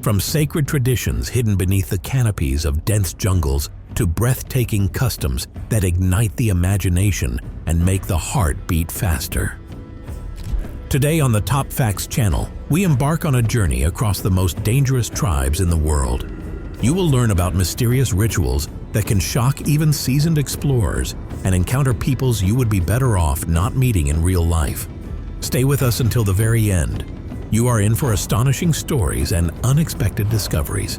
From sacred traditions hidden beneath the canopies of dense jungles to breathtaking customs that ignite the imagination and make the heart beat faster. Today on the TopFacts channel, we embark on a journey across the most dangerous tribes in the world. You will learn about mysterious rituals that can shock even seasoned explorers and encounter peoples you would be better off not meeting in real life. Stay with us until the very end. You are in for astonishing stories and unexpected discoveries.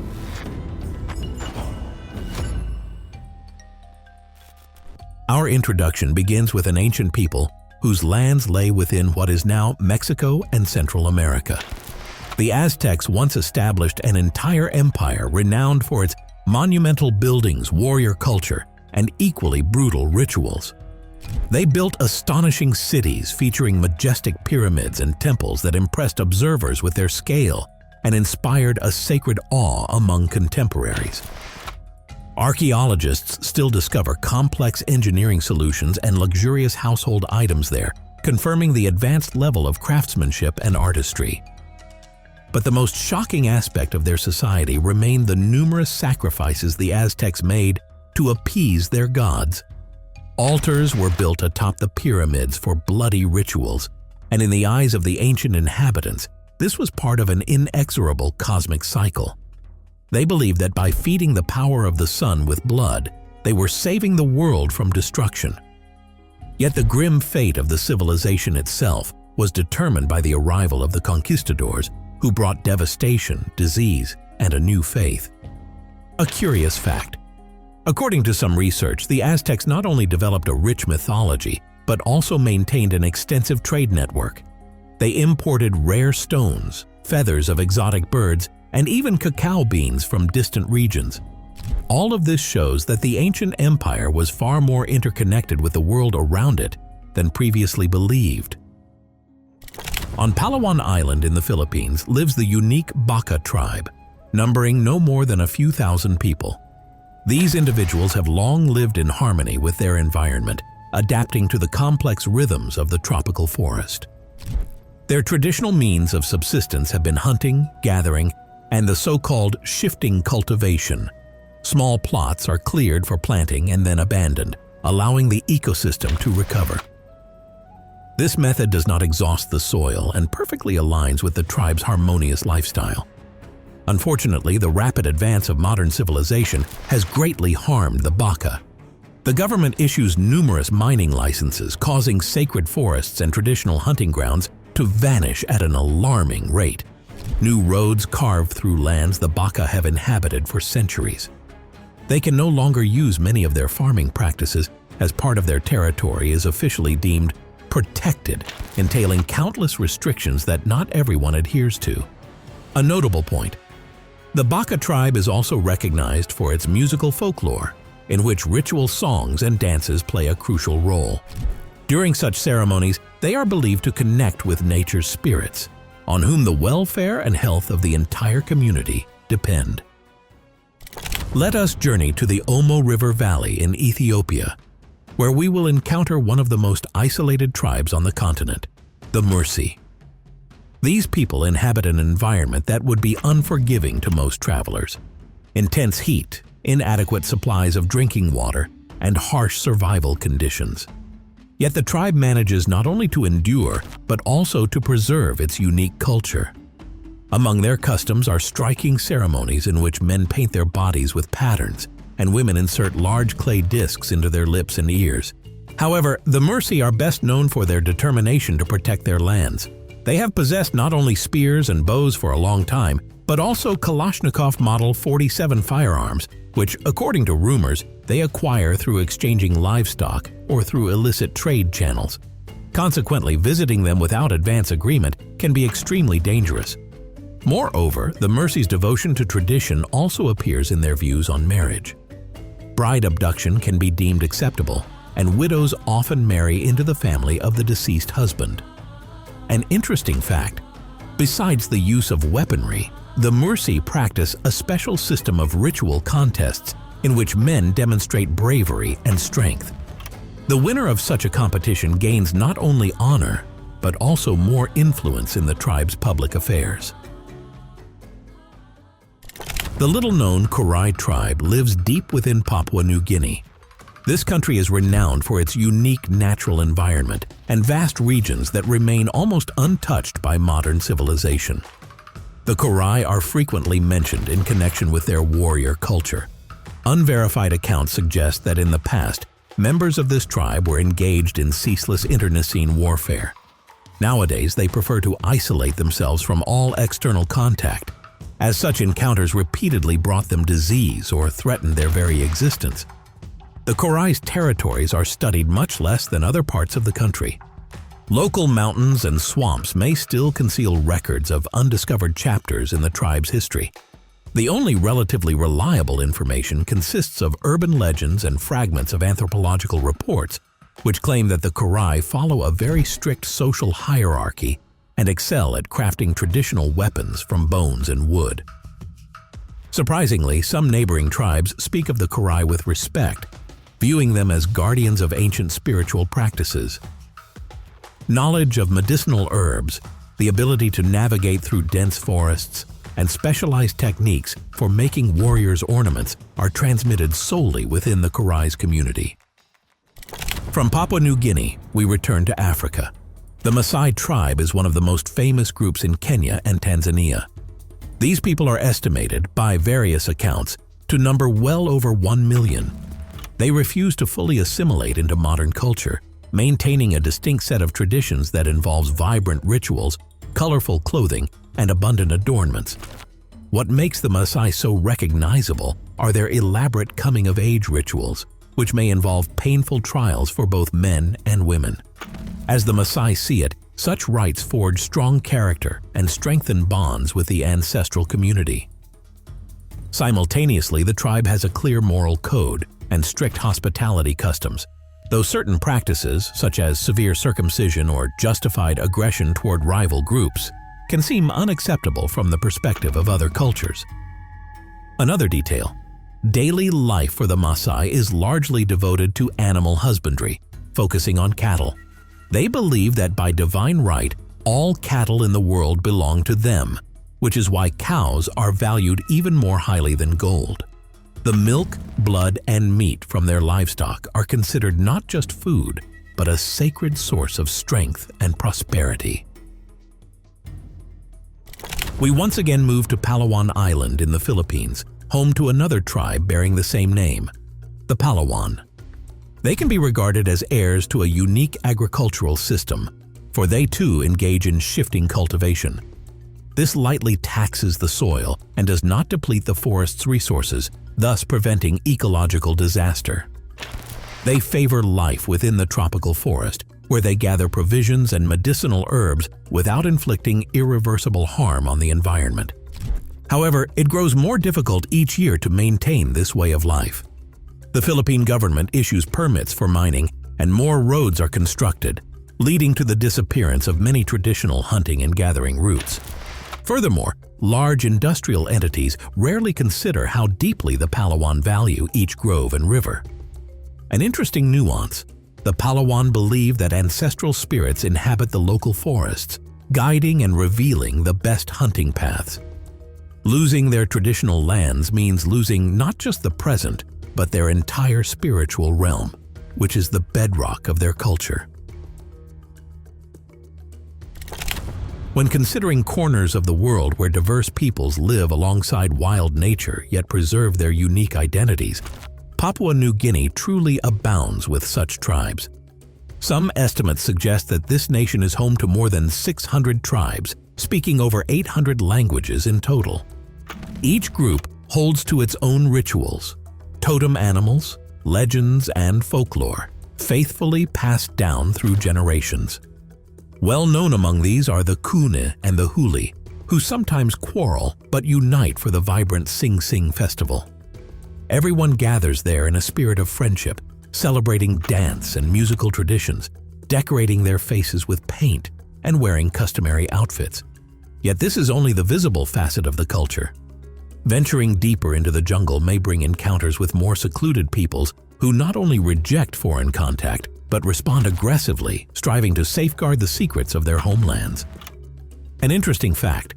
Our introduction begins with an ancient people whose lands lay within what is now Mexico and Central America. The Aztecs once established an entire empire renowned for its monumental buildings, warrior culture, and equally brutal rituals. They built astonishing cities featuring majestic pyramids and temples that impressed observers with their scale and inspired a sacred awe among contemporaries. Archaeologists still discover complex engineering solutions and luxurious household items there, confirming the advanced level of craftsmanship and artistry. But the most shocking aspect of their society remained the numerous sacrifices the Aztecs made to appease their gods. Altars were built atop the pyramids for bloody rituals, and in the eyes of the ancient inhabitants, this was part of an inexorable cosmic cycle. They believed that by feeding the power of the sun with blood, they were saving the world from destruction. Yet the grim fate of the civilization itself was determined by the arrival of the conquistadors, who brought devastation, disease, and a new faith. A curious fact. According to some research, the Aztecs not only developed a rich mythology, but also maintained an extensive trade network. They imported rare stones, feathers of exotic birds, and even cacao beans from distant regions. All of this shows that the ancient empire was far more interconnected with the world around it than previously believed. On Palawan Island in the Philippines lives the unique Baka tribe, numbering no more than a few thousand people. These individuals have long lived in harmony with their environment, adapting to the complex rhythms of the tropical forest. Their traditional means of subsistence have been hunting, gathering, and the so-called shifting cultivation. Small plots are cleared for planting and then abandoned, allowing the ecosystem to recover. This method does not exhaust the soil and perfectly aligns with the tribe's harmonious lifestyle. Unfortunately, the rapid advance of modern civilization has greatly harmed the Baka. The government issues numerous mining licenses, causing sacred forests and traditional hunting grounds to vanish at an alarming rate. New roads carved through lands the Baka have inhabited for centuries. They can no longer use many of their farming practices, as part of their territory is officially deemed protected, entailing countless restrictions that not everyone adheres to. A notable point: the Baka tribe is also recognized for its musical folklore, in which ritual songs and dances play a crucial role. During such ceremonies, they are believed to connect with nature's spirits, on whom the welfare and health of the entire community depend. Let us journey to the Omo River Valley in Ethiopia, where we will encounter one of the most isolated tribes on the continent, the Mursi. These people inhabit an environment that would be unforgiving to most travelers. Intense heat, inadequate supplies of drinking water, and harsh survival conditions. Yet the tribe manages not only to endure, but also to preserve its unique culture. Among their customs are striking ceremonies in which men paint their bodies with patterns, and women insert large clay discs into their lips and ears. However, the Mursi are best known for their determination to protect their lands. They have possessed not only spears and bows for a long time, but also Kalashnikov Model 47 firearms, which, according to rumors, they acquire through exchanging livestock or through illicit trade channels. Consequently, visiting them without advance agreement can be extremely dangerous. Moreover, the Mursi's devotion to tradition also appears in their views on marriage. Bride abduction can be deemed acceptable, and widows often marry into the family of the deceased husband. An interesting fact: besides the use of weaponry, the Mursi practice a special system of ritual contests in which men demonstrate bravery and strength. The winner of such a competition gains not only honor, but also more influence in the tribe's public affairs. The little-known Korowai tribe lives deep within Papua New Guinea. This country is renowned for its unique natural environment and vast regions that remain almost untouched by modern civilization. The Korowai are frequently mentioned in connection with their warrior culture. Unverified accounts suggest that in the past, members of this tribe were engaged in ceaseless internecine warfare. Nowadays, they prefer to isolate themselves from all external contact, as such encounters repeatedly brought them disease or threatened their very existence. The Korowai's territories are studied much less than other parts of the country. Local mountains and swamps may still conceal records of undiscovered chapters in the tribe's history. The only relatively reliable information consists of urban legends and fragments of anthropological reports, which claim that the Korowai follow a very strict social hierarchy and excel at crafting traditional weapons from bones and wood. Surprisingly, some neighboring tribes speak of the Korowai with respect, viewing them as guardians of ancient spiritual practices. Knowledge of medicinal herbs, the ability to navigate through dense forests, and specialized techniques for making warriors' ornaments are transmitted solely within the Korowai's community. From Papua New Guinea, we return to Africa. The Maasai tribe is one of the most famous groups in Kenya and Tanzania. These people are estimated, by various accounts, to number well over 1 million. They refuse to fully assimilate into modern culture, maintaining a distinct set of traditions that involves vibrant rituals, colorful clothing, and abundant adornments. What makes the Maasai so recognizable are their elaborate coming-of-age rituals, which may involve painful trials for both men and women. As the Maasai see it, such rites forge strong character and strengthen bonds with the ancestral community. Simultaneously, the tribe has a clear moral code and strict hospitality customs, though certain practices, such as severe circumcision or justified aggression toward rival groups, can seem unacceptable from the perspective of other cultures. Another detail: daily life for the Maasai is largely devoted to animal husbandry, focusing on cattle. They believe that by divine right, all cattle in the world belong to them, which is why cows are valued even more highly than gold. The milk, blood, and meat from their livestock are considered not just food, but a sacred source of strength and prosperity. We once again move to Palawan Island in the Philippines, home to another tribe bearing the same name, the Palawan. They can be regarded as heirs to a unique agricultural system, for they too engage in shifting cultivation. This lightly taxes the soil and does not deplete the forest's resources, thus preventing ecological disaster. They favor life within the tropical forest, where they gather provisions and medicinal herbs without inflicting irreversible harm on the environment. However, it grows more difficult each year to maintain this way of life. The Philippine government issues permits for mining, and more roads are constructed, leading to the disappearance of many traditional hunting and gathering routes. Furthermore, large industrial entities rarely consider how deeply the Palawan value each grove and river. An interesting nuance: the Palawan believe that ancestral spirits inhabit the local forests, guiding and revealing the best hunting paths. Losing their traditional lands means losing not just the present, but their entire spiritual realm, which is the bedrock of their culture. When considering corners of the world where diverse peoples live alongside wild nature yet preserve their unique identities, Papua New Guinea truly abounds with such tribes. Some estimates suggest that this nation is home to more than 600 tribes, speaking over 800 languages in total. Each group holds to its own rituals, totem animals, legends, and folklore, faithfully passed down through generations. Well known among these are the Kune and the Huli, who sometimes quarrel but unite for the vibrant Sing Sing festival. Everyone gathers there in a spirit of friendship, celebrating dance and musical traditions, decorating their faces with paint, and wearing customary outfits. Yet this is only the visible facet of the culture. Venturing deeper into the jungle may bring encounters with more secluded peoples who not only reject foreign contact, but respond aggressively, striving to safeguard the secrets of their homelands. An interesting fact: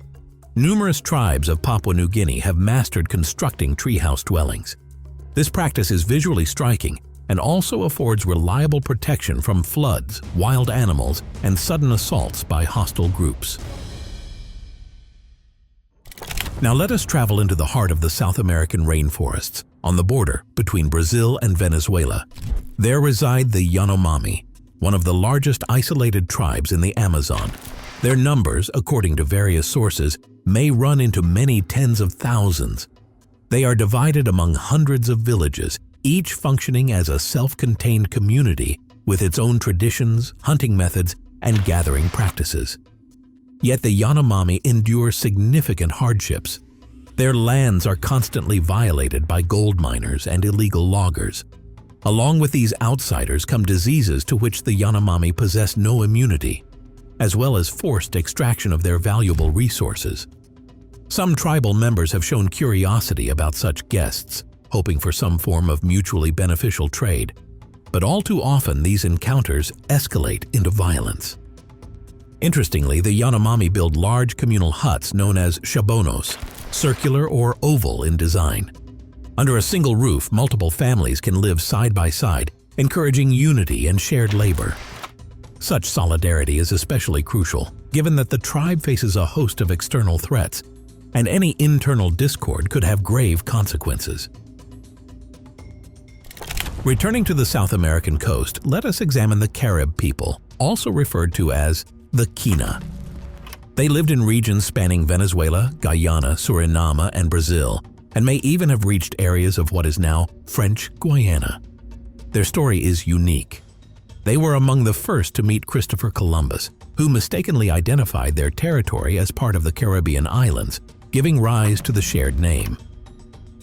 Numerous tribes of Papua New Guinea have mastered constructing treehouse dwellings. This practice is visually striking and also affords reliable protection from floods, wild animals, and sudden assaults by hostile groups. Now let us travel into the heart of the South American rainforests, on the border between Brazil and Venezuela. There reside the Yanomami, one of the largest isolated tribes in the Amazon. Their numbers, according to various sources, may run into many tens of thousands. They are divided among hundreds of villages, each functioning as a self-contained community with its own traditions, hunting methods, and gathering practices. Yet the Yanomami endure significant hardships. Their lands are constantly violated by gold miners and illegal loggers. Along with these outsiders come diseases to which the Yanomami possess no immunity, as well as forced extraction of their valuable resources. Some tribal members have shown curiosity about such guests, hoping for some form of mutually beneficial trade, but all too often these encounters escalate into violence. Interestingly, the Yanomami build large communal huts known as shabonos, circular or oval in design. Under a single roof, multiple families can live side by side, encouraging unity and shared labor. Such solidarity is especially crucial, given that the tribe faces a host of external threats, and any internal discord could have grave consequences. Returning to the South American coast, let us examine the Carib people, also referred to as the Kina. They lived in regions spanning Venezuela, Guyana, Suriname, and Brazil, and may even have reached areas of what is now French Guiana. Their story is unique. They were among the first to meet Christopher Columbus, who mistakenly identified their territory as part of the Caribbean islands, giving rise to the shared name.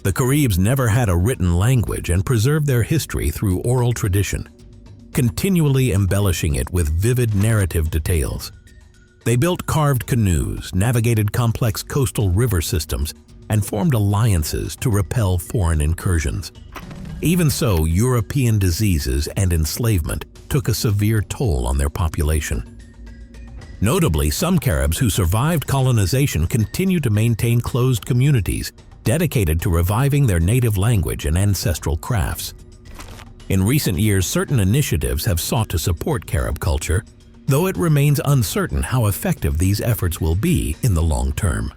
The Caribs never had a written language and preserved their history through oral tradition, continually embellishing it with vivid narrative details. They built carved canoes, navigated complex coastal river systems, and formed alliances to repel foreign incursions. Even so, European diseases and enslavement took a severe toll on their population. Notably, some Caribs who survived colonization continue to maintain closed communities dedicated to reviving their native language and ancestral crafts. In recent years, certain initiatives have sought to support Carib culture, though it remains uncertain how effective these efforts will be in the long term.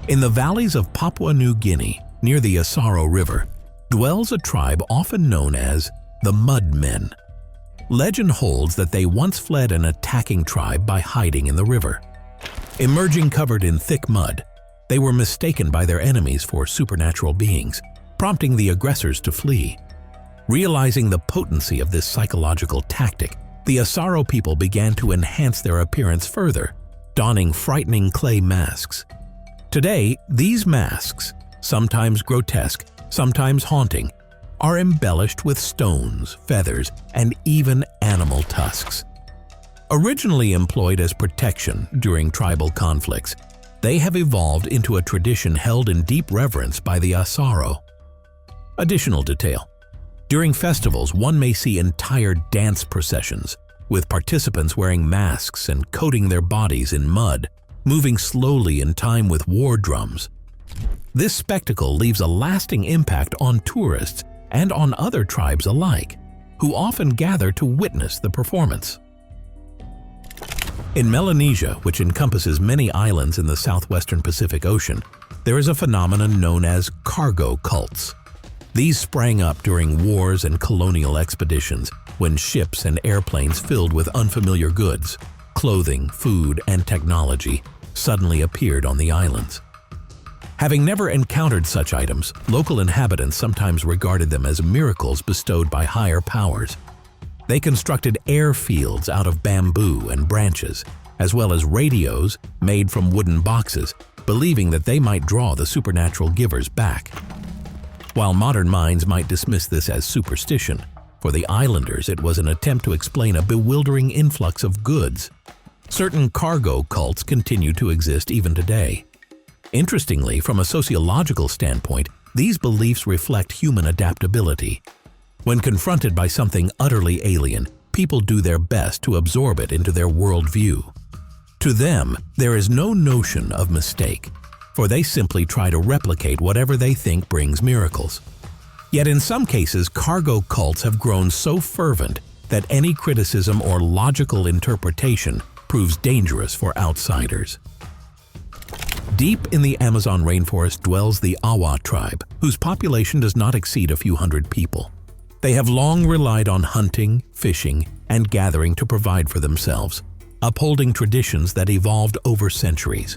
In the valleys of Papua New Guinea, near the Asaro River, dwells a tribe often known as the Mudmen. Legend holds that they once fled an attacking tribe by hiding in the river. Emerging covered in thick mud, they were mistaken by their enemies for supernatural beings, prompting the aggressors to flee. Realizing the potency of this psychological tactic, the Asaro people began to enhance their appearance further, donning frightening clay masks. Today, these masks, sometimes grotesque, sometimes haunting, are embellished with stones, feathers, and even animal tusks. Originally employed as protection during tribal conflicts, they have evolved into a tradition held in deep reverence by the Asaro. Additional detail: during festivals, one may see entire dance processions, with participants wearing masks and coating their bodies in mud, moving slowly in time with war drums. This spectacle leaves a lasting impact on tourists and on other tribes alike, who often gather to witness the performance. In Melanesia, which encompasses many islands in the southwestern Pacific Ocean, there is a phenomenon known as cargo cults. These sprang up during wars and colonial expeditions, when ships and airplanes filled with unfamiliar goods, clothing, food, and technology suddenly appeared on the islands. Having never encountered such items, local inhabitants sometimes regarded them as miracles bestowed by higher powers. They constructed airfields out of bamboo and branches, as well as radios made from wooden boxes, believing that they might draw the supernatural givers back. While modern minds might dismiss this as superstition, for the islanders it was an attempt to explain a bewildering influx of goods. Certain cargo cults continue to exist even today. Interestingly, from a sociological standpoint, these beliefs reflect human adaptability. When confronted by something utterly alien, people do their best to absorb it into their worldview. To them, there is no notion of mistake, for they simply try to replicate whatever they think brings miracles. Yet in some cases, cargo cults have grown so fervent that any criticism or logical interpretation proves dangerous for outsiders. Deep in the Amazon rainforest dwells the Awa tribe, whose population does not exceed a few hundred people. They have long relied on hunting, fishing, and gathering to provide for themselves, upholding traditions that evolved over centuries.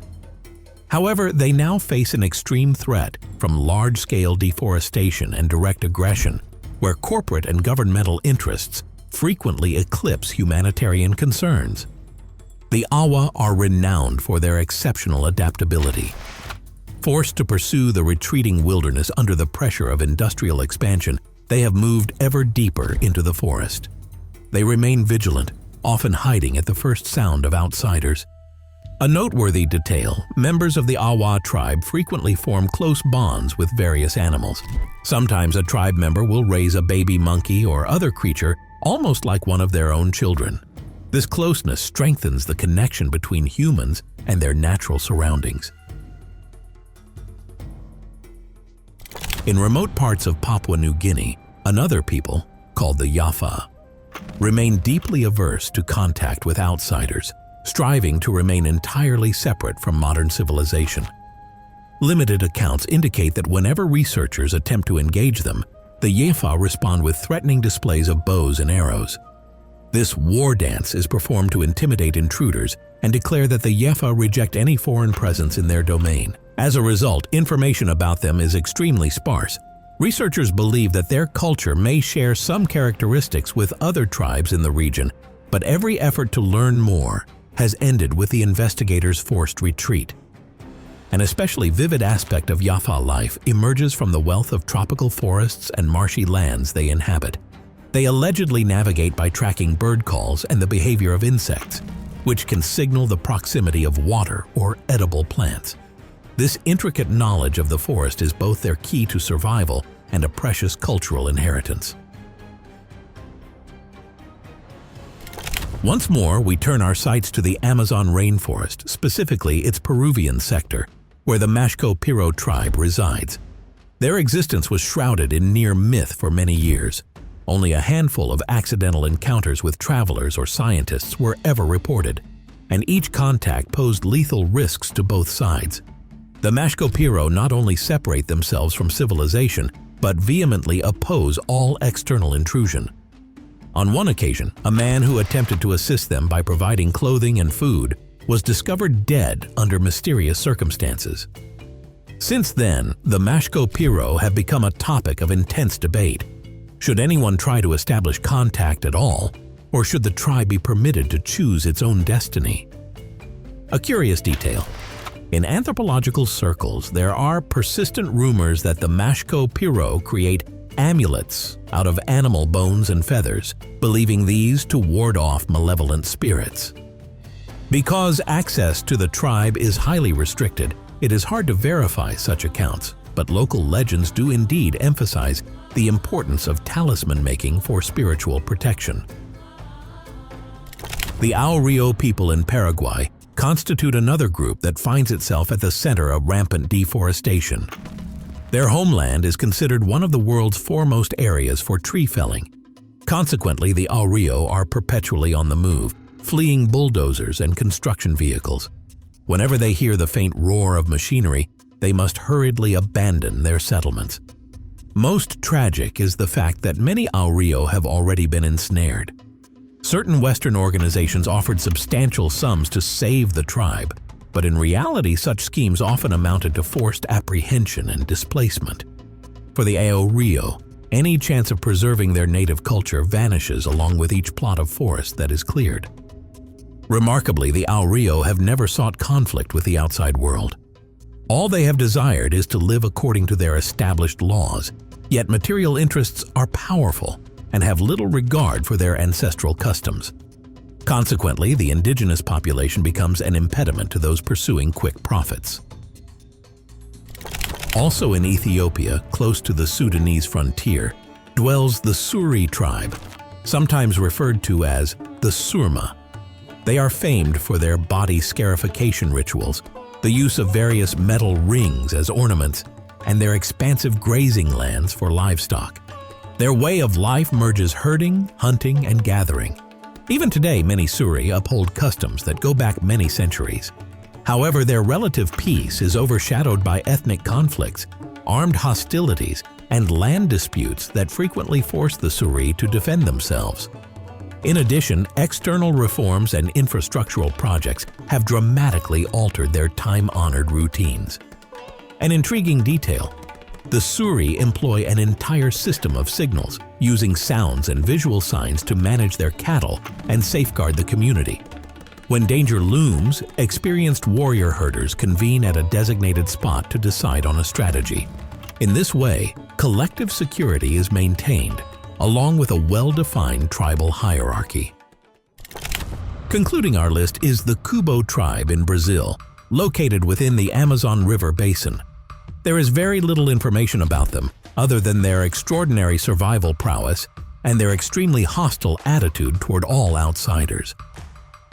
However, they now face an extreme threat from large-scale deforestation and direct aggression, where corporate and governmental interests frequently eclipse humanitarian concerns. The Awa are renowned for their exceptional adaptability. Forced to pursue the retreating wilderness under the pressure of industrial expansion, they have moved ever deeper into the forest. They remain vigilant, often hiding at the first sound of outsiders. A noteworthy detail, members of the Awa tribe frequently form close bonds with various animals. Sometimes a tribe member will raise a baby monkey or other creature almost like one of their own children. This closeness strengthens the connection between humans and their natural surroundings. In remote parts of Papua New Guinea, another people, called the Yaifo, remain deeply averse to contact with outsiders, striving to remain entirely separate from modern civilization. Limited accounts indicate that whenever researchers attempt to engage them, the Yaifo respond with threatening displays of bows and arrows. This war dance is performed to intimidate intruders and declare that the Yaifo reject any foreign presence in their domain. As a result, information about them is extremely sparse. Researchers believe that their culture may share some characteristics with other tribes in the region, but every effort to learn more has ended with the investigators' forced retreat. An especially vivid aspect of Yaifo life emerges from the wealth of tropical forests and marshy lands they inhabit. They allegedly navigate by tracking bird calls and the behavior of insects, which can signal the proximity of water or edible plants. This intricate knowledge of the forest is both their key to survival and a precious cultural inheritance. Once more, we turn our sights to the Amazon rainforest, specifically its Peruvian sector, where the Mashco-Piro tribe resides. Their existence was shrouded in near myth for many years. Only a handful of accidental encounters with travelers or scientists were ever reported, and each contact posed lethal risks to both sides. The Mashco-Piro not only separate themselves from civilization, but vehemently oppose all external intrusion. On one occasion, a man who attempted to assist them by providing clothing and food was discovered dead under mysterious circumstances. Since then, the Mashco-Piro have become a topic of intense debate. Should anyone try to establish contact at all, or should the tribe be permitted to choose its own destiny? A curious detail. In anthropological circles, there are persistent rumors that the Mashco-Piro create amulets out of animal bones and feathers, believing these to ward off malevolent spirits. Because access to the tribe is highly restricted, it is hard to verify such accounts, but local legends do indeed emphasize the importance of talisman making for spiritual protection. The Ayoreo people in Paraguay constitute another group that finds itself at the center of rampant deforestation. Their homeland is considered one of the world's foremost areas for tree felling. Consequently, the Ayoreo are perpetually on the move, fleeing bulldozers and construction vehicles. Whenever they hear the faint roar of machinery, they must hurriedly abandon their settlements. Most tragic is the fact that many Ayoreo have already been ensnared. Certain Western organizations offered substantial sums to save the tribe, but in reality such schemes often amounted to forced apprehension and displacement. For the Ayoreo, any chance of preserving their native culture vanishes along with each plot of forest that is cleared. Remarkably, the Ayoreo have never sought conflict with the outside world. All they have desired is to live according to their established laws, yet material interests are powerful and have little regard for their ancestral customs. Consequently, the indigenous population becomes an impediment to those pursuing quick profits. Also in Ethiopia, close to the Sudanese frontier, dwells the Suri tribe, sometimes referred to as the Surma. They are famed for their body scarification rituals, the use of various metal rings as ornaments, and their expansive grazing lands for livestock. Their way of life merges herding, hunting, and gathering. Even today, many Suri uphold customs that go back many centuries. However, their relative peace is overshadowed by ethnic conflicts, armed hostilities, and land disputes that frequently force the Suri to defend themselves. In addition, external reforms and infrastructural projects have dramatically altered their time-honored routines. An intriguing detail: the Suri employ an entire system of signals, using sounds and visual signs to manage their cattle and safeguard the community. When danger looms, experienced warrior herders convene at a designated spot to decide on a strategy. In this way, collective security is maintained, along with a well-defined tribal hierarchy. Concluding our list is the Korubo tribe in Brazil, located within the Amazon River basin. There is very little information about them, other than their extraordinary survival prowess and their extremely hostile attitude toward all outsiders.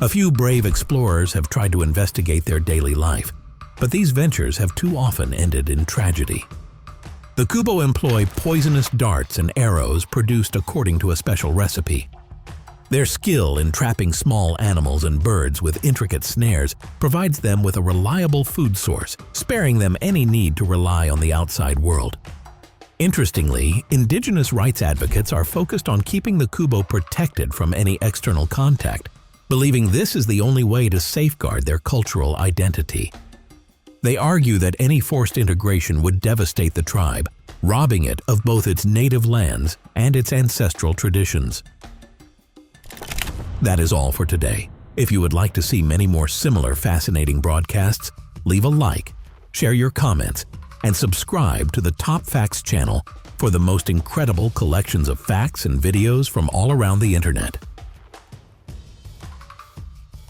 A few brave explorers have tried to investigate their daily life, but these ventures have too often ended in tragedy. The Korubo employ poisonous darts and arrows produced according to a special recipe. Their skill in trapping small animals and birds with intricate snares provides them with a reliable food source, sparing them any need to rely on the outside world. Interestingly, indigenous rights advocates are focused on keeping the Korubo protected from any external contact, believing this is the only way to safeguard their cultural identity. They argue that any forced integration would devastate the tribe, robbing it of both its native lands and its ancestral traditions. That is all for today. If you would like to see many more similar fascinating broadcasts, leave a like, share your comments, and subscribe to the TopFacts channel for the most incredible collections of facts and videos from all around the internet.